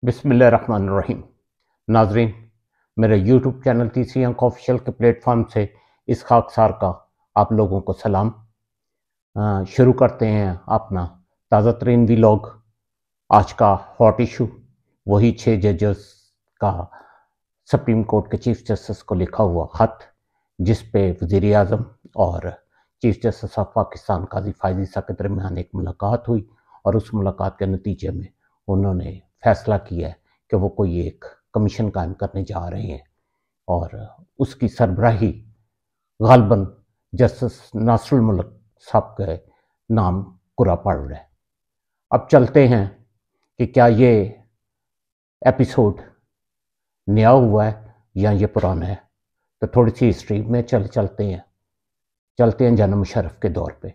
बिस्मिल्लाहिर्रहमानिर्रहीम। नाजरीन, मेरे यूट्यूब चैनल तीसरी आंख ऑफिशियल के प्लेटफॉर्म से इस खाकसार का आप लोगों को सलाम। शुरू करते हैं अपना ताज़ा तरीन व्लॉग। आज का हॉट इशू वही 6 जजेस का सुप्रीम कोर्ट के चीफ जस्टिस को लिखा हुआ ख़त, जिस पे वज़ीर आज़म और चीफ जस्टिस ऑफ पाकिस्तान काजी फायज़ ईसा के दरमियान एक मुलाकात हुई और उस मुलाकात के नतीजे में उन्होंने फैसला किया है कि वो कोई एक कमीशन कायम करने जा रहे हैं और उसकी सरबराही गालबन जस्टिस नासरुल मुल्क साहब के नाम कुरा पड़ रहा है। अब चलते हैं कि क्या ये एपिसोड नया हुआ है या ये पुराना है। तो थोड़ी सी हिस्ट्री में चलते हैं जनाब मुशर्रफ के दौर पे,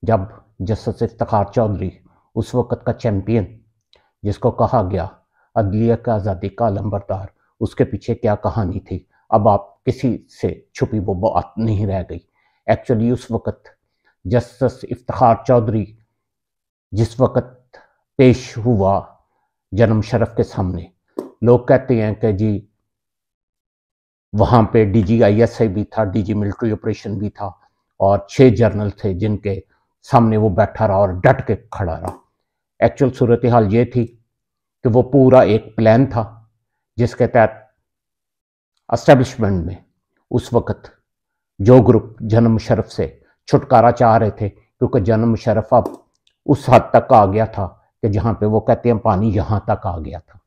जब जस्टिस इफ्तिखार चौधरी उस वक़्त का चैम्पियन, जिसको कहा गया अदलिया का आज़ादी का अलंबरदार, उसके पीछे क्या कहानी थी अब आप किसी से छुपी वो बात नहीं रह गई। एक्चुअली उस वक़्त जस्टिस इफ्तिखार चौधरी जिस वक़्त पेश हुआ जनाब मुशर्रफ के सामने, लोग कहते हैं कि जी वहाँ पे DGISI भी था, DG मिलिट्री ऑपरेशन भी था और 6 जर्नल थे जिनके सामने वो बैठा रहा और डट के खड़ा रहा। एक्चुअल सूरत हाल ये थी कि वो पूरा एक प्लान था जिसके तहत एस्टेब्लिशमेंट में उस वक़्त जो ग्रुप जनाब मुशर्रफ से छुटकारा चाह रहे थे, क्योंकि जनाब मुशर्रफ अब उस हद तक आ गया था कि जहाँ पे वो कहते हैं पानी यहाँ तक आ गया था।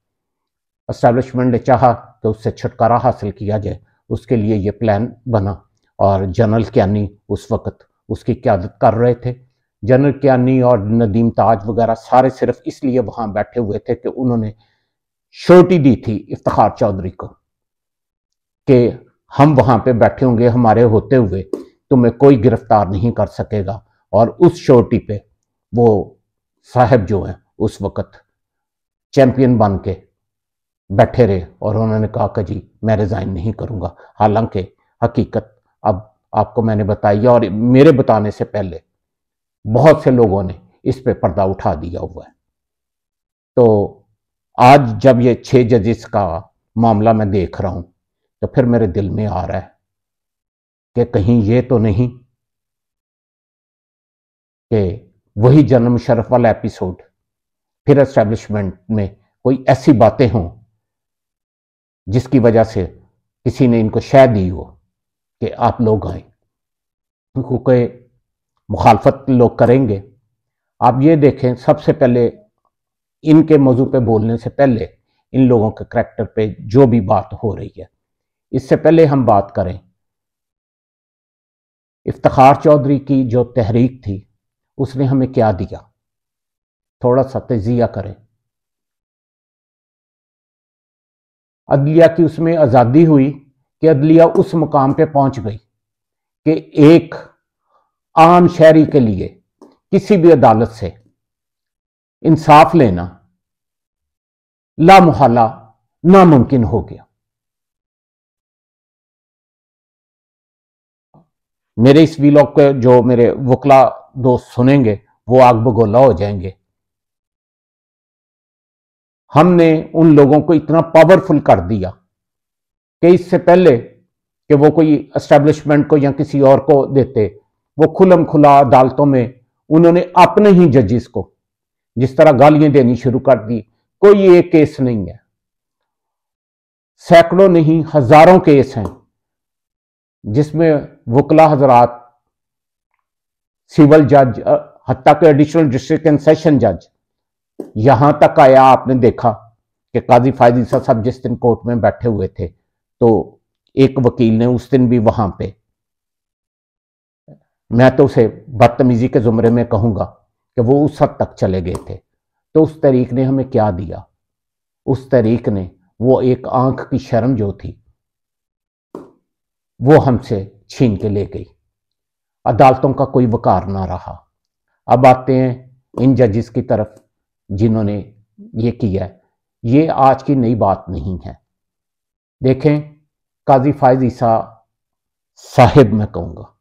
एस्टेब्लिशमेंट ने चाहा कि उससे छुटकारा हासिल किया जाए, उसके लिए ये प्लान बना और जनरल कियानी उस वक़्त उसकी क़यादत कर रहे थे। जनरल कियानी और नदीम ताज वगैरह सारे सिर्फ इसलिए वहाँ बैठे हुए थे कि उन्होंने श्योरिटी दी थी इफ्तिखार चौधरी को कि हम वहाँ पे बैठे होंगे, हमारे होते हुए तुम्हें कोई गिरफ्तार नहीं कर सकेगा। और उस श्योरिटी पे वो साहब जो हैं उस वक़्त चैम्पियन बन के बैठे रहे और उन्होंने कहा कि जी मैं रिज़ाइन नहीं करूँगा। हालांकि हकीकत अब आपको मैंने बताई और मेरे बताने से पहले बहुत से लोगों ने इस पे पर्दा उठा दिया हुआ है। तो आज जब ये 6 जजेस का मामला मैं देख रहा हूं तो फिर मेरे दिल में आ रहा है कि कहीं ये तो नहीं कि वही जनाब मुशर्रफ वाला एपिसोड फिर एस्टेब्लिशमेंट में कोई ऐसी बातें हों जिसकी वजह से किसी ने इनको शय दी हो कि आप लोग आए, क्योंकि मुखालफत लोग करेंगे। आप ये देखें, सबसे पहले इनके मौजू पे बोलने से पहले इन लोगों के करैक्टर पे जो भी बात हो रही है, इससे पहले हम बात करें इफ्तिखार चौधरी की जो तहरीक थी उसने हमें क्या दिया, थोड़ा सा तजिया करें। अदलिया की उसमें आज़ादी हुई कि अदलिया उस मुकाम पे पहुंच गई कि एक आम शहरी के लिए किसी भी अदालत से इंसाफ लेना लामुहल्ला नामुमकिन हो गया। मेरे इस व्लॉग के जो मेरे वकला दोस्त सुनेंगे वो आग बगोला हो जाएंगे। हमने उन लोगों को इतना पावरफुल कर दिया कि इससे पहले कि वो कोई एस्टेब्लिशमेंट को या किसी और को देते, वो खुलम खुला अदालतों में उन्होंने अपने ही जजेस को जिस तरह गालियां देनी शुरू कर दी। कोई एक केस नहीं है, सैकड़ों नहीं हजारों केस हैं जिसमें वकला हजरात, सिविल जज, हत्ता के एडिशनल डिस्ट्रिक्ट एंड सेशन जज, यहां तक आया आपने देखा कि काजी फायज़ ईसा साहब जिस दिन कोर्ट में बैठे हुए थे तो एक वकील ने उस दिन भी वहां पे, मैं तो उसे बदतमीजी के जुमरे में कहूंगा कि वो उस हद तक चले गए थे। तो उस तरीक ने हमें क्या दिया? उस तरीक ने वो एक आंख की शर्म जो थी वो हमसे छीन के ले गई। अदालतों का कोई वकार ना रहा। अब आते हैं इन जजेस की तरफ जिन्होंने ये किया है। ये आज की नई बात नहीं है। देखें, काजी फायज़ ईसा साहिब, मैं कहूँगा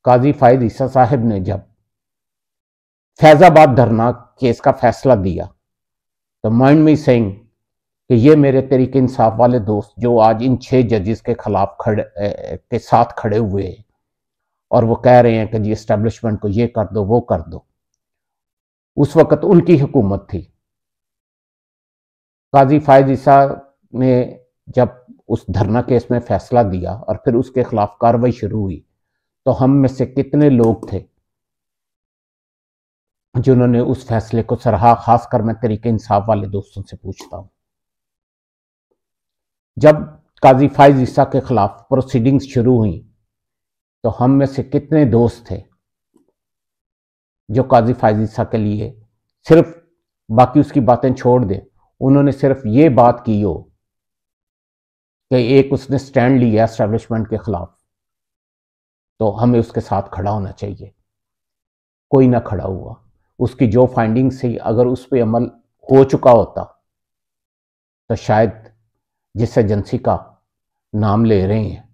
काजी फायज़ ईसा साहिब ने जब फैजाबाद धरना केस का फैसला दिया तो माइंड मी सेइंग कि ये मेरे तरीके इंसाफ वाले दोस्त जो आज इन 6 जजेस के खिलाफ के साथ खड़े हुए हैं और वो कह रहे हैं कि जी एस्टेब्लिशमेंट को ये कर दो वो कर दो, उस वक्त उनकी हुकूमत थी। काजी फायज ईसा ने जब उस धरना केस में फैसला दिया और फिर उसके खिलाफ कार्रवाई शुरू हुई, तो हम में से कितने लोग थे जिन्होंने उस फैसले को सराहा। खासकर मैं तरीके इंसाफ वाले दोस्तों से पूछता हूं, जब काजी फायज ईसा के खिलाफ प्रोसीडिंग्स शुरू हुई तो हम में से कितने दोस्त थे जो काजी फायज ईसा के लिए सिर्फ, बाकी उसकी बातें छोड़ दें, उन्होंने सिर्फ ये बात की हो कि एक उसने स्टैंड लिया एस्टेब्लिशमेंट के खिलाफ तो हमें उसके साथ खड़ा होना चाहिए। कोई ना खड़ा हुआ। उसकी जो फाइंडिंग्स थी, अगर उस पर अमल हो चुका होता तो शायद जिस एजेंसी का नाम ले रहे हैं,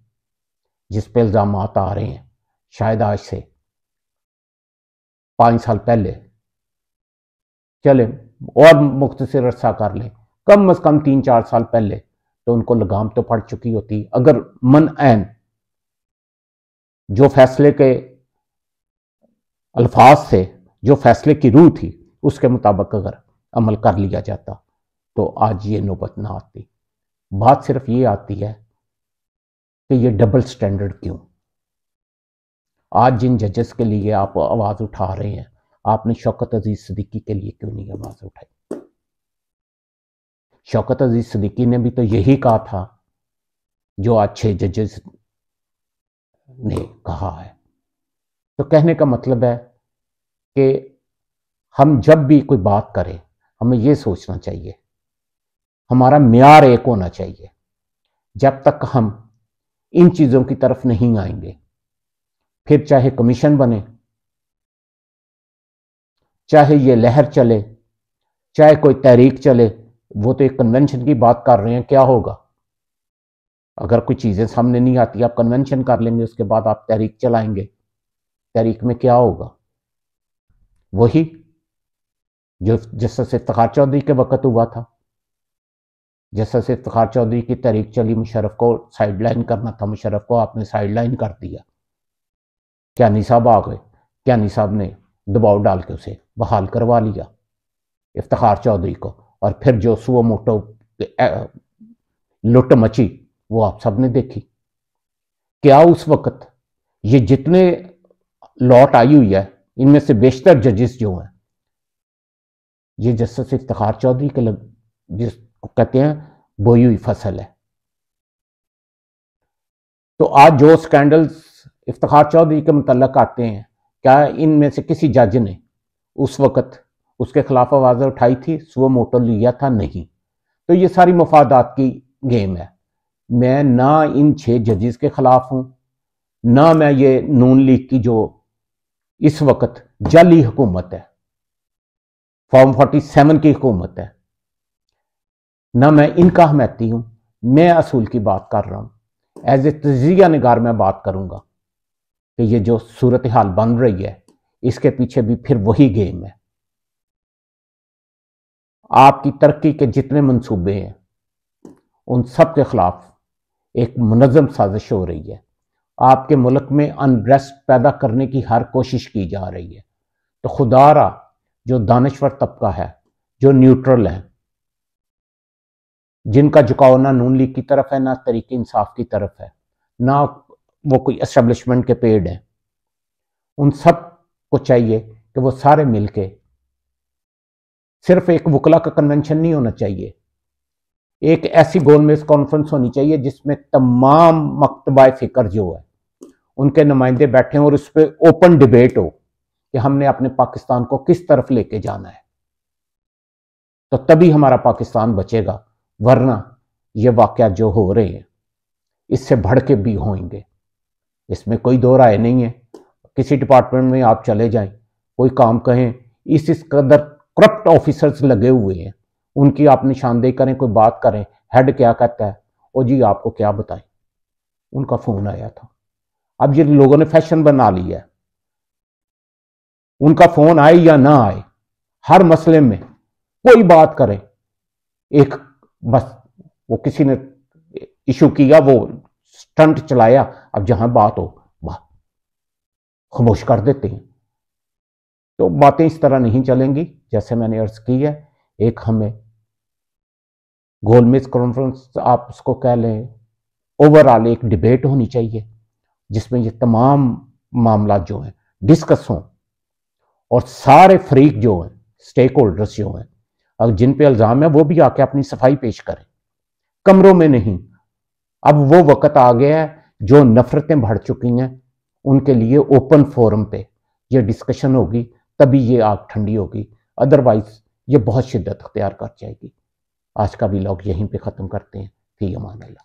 जिस पे इल्जाम आ रहे हैं, शायद आज से 5 साल पहले, चले और मुख्तसर अरसा कर लें, कम अज कम 3-4 साल पहले, तो उनको लगाम तो पड़ चुकी होती। अगर मन ऐन जो फैसले के अल्फाज से, जो फैसले की रूह थी, उसके मुताबिक अगर अमल कर लिया जाता तो आज ये नौबत ना आती। बात सिर्फ ये आती है कि ये डबल स्टैंडर्ड क्यों। आज जिन जजेस के लिए आप आवाज उठा रहे हैं, आपने शौकत अजीज सिद्दीकी के लिए क्यों नहीं आवाज उठाई? शौकत अजीज सिद्दीकी ने भी तो यही कहा था जो आज 6 जजेस ने कहा है। तो कहने का मतलब है कि हम जब भी कोई बात करें, हमें यह सोचना चाहिए, हमारा म्यार एक होना चाहिए। जब तक हम इन चीजों की तरफ नहीं आएंगे, फिर चाहे कमीशन बने, चाहे ये लहर चले, चाहे कोई तहरीक चले, वो तो एक कन्वेंशन की बात कर रहे हैं, क्या होगा? अगर कोई चीजें सामने नहीं आती, आप कन्वेंशन कर लेंगे, उसके बाद आप तहरीक चलाएंगे, तहरीक में क्या होगा? वही जो जस्टिस इफ्तिखार चौधरी के वक्त हुआ था। जस्टिस इफ्तिखार चौधरी की तहरीक चली, मुशर्रफ को साइडलाइन करना था, मुशर्रफ को आपने साइडलाइन कर दिया। क्या साहब आ गए, क्या साहब ने दबाव डाल के उसे बहाल करवा लिया, इफ्तिखार चौधरी को, और फिर जो सुओ मोटो लुट मची वो आप सब ने देखी। क्या उस वक्त ये जितने लॉट आई हुई है, इनमें से बेशतर जजेस जो हैं, ये जस्टिस इफ्तिखार चौधरी के जिसको कहते हैं बोई हुई फसल है। तो आज जो स्कैंडल्स इफ्तिखार चौधरी के मुतल्लक आते हैं, क्या इनमें से किसी जज ने उस वक्त उसके खिलाफ आवाज उठाई थी, सुओ मोटो लिया था? नहीं। तो ये सारी मफादात की गेम है। मैं ना इन 6 जजेस के खिलाफ हूं, ना मैं ये नून लीग की जो इस वक्त जाली हुकूमत है, फॉर्म 47 की हुकूमत है, ना मैं इनका हमायती हूं। मैं असूल की बात कर रहा हूं। एज ए तजिया निगार मैं बात करूंगा कि ये जो सूरत हाल बन रही है, इसके पीछे भी फिर वही गेम है। आपकी तरक्की के जितने मंसूबे हैं, उन सब के खिलाफ एक मुनज़्ज़म साजिश हो रही है। आपके मुल्क में अनरेस्ट पैदा करने की हर कोशिश की जा रही है। तो खुदारा जो दानश्वर तबका है, जो न्यूट्रल है, जिनका झुकाव ना नून लीग की तरफ है, ना तरीके इंसाफ की तरफ है, ना वो कोई एस्टेब्लिशमेंट के पेड़ है, उन सब को चाहिए कि वो सारे मिलके, सिर्फ एक वकला का कन्वेंशन नहीं होना चाहिए, एक ऐसी गोलमेज कॉन्फ्रेंस होनी चाहिए जिसमें तमाम मकतबा फिक्र जो है उनके नुमाइंदे बैठे हों और उस पर ओपन डिबेट हो कि हमने अपने पाकिस्तान को किस तरफ लेके जाना है। तो तभी हमारा पाकिस्तान बचेगा, वरना ये वाकया जो हो रहे हैं इससे बढ़ के भी होंगे, इसमें कोई दो राय नहीं है। किसी डिपार्टमेंट में आप चले जाएं, कोई काम कहें, इस कदर करप्ट ऑफिसर्स लगे हुए हैं, उनकी आप निशानदेही करें, कोई बात करें, हेड क्या कहता है, ओ जी आपको क्या बताएं, उनका फोन आया था। अब ये लोगों ने फैशन बना लिया है, उनका फोन आए या ना आए, हर मसले में कोई बात करें, एक बस वो किसी ने इशू किया, वो स्टंट चलाया, अब जहां बात हो खामोश कर देते हैं। तो बातें इस तरह नहीं चलेंगी। जैसे मैंने अर्ज की है, एक हमें गोलमेज कॉन्फ्रेंस आप उसको कह लें, ओवरऑल एक डिबेट होनी चाहिए जिसमें ये तमाम मामला जो हैं डिस्कस हों, और सारे फ्रीक जो हैं, स्टेक होल्डर्स जो हैं, अगर जिन पे इल्ज़ाम है वो भी आके अपनी सफाई पेश करें, कमरों में नहीं। अब वो वक्त आ गया है, जो नफरतें बढ़ चुकी हैं उनके लिए ओपन फोरम पे ये डिस्कशन होगी, तभी ये आग ठंडी होगी, अदरवाइज ये बहुत शिद्दत अख्तियार कर जाएगी। आज का व्लॉग यहीं पे ख़त्म करते हैं। फी अमान अल्लाह।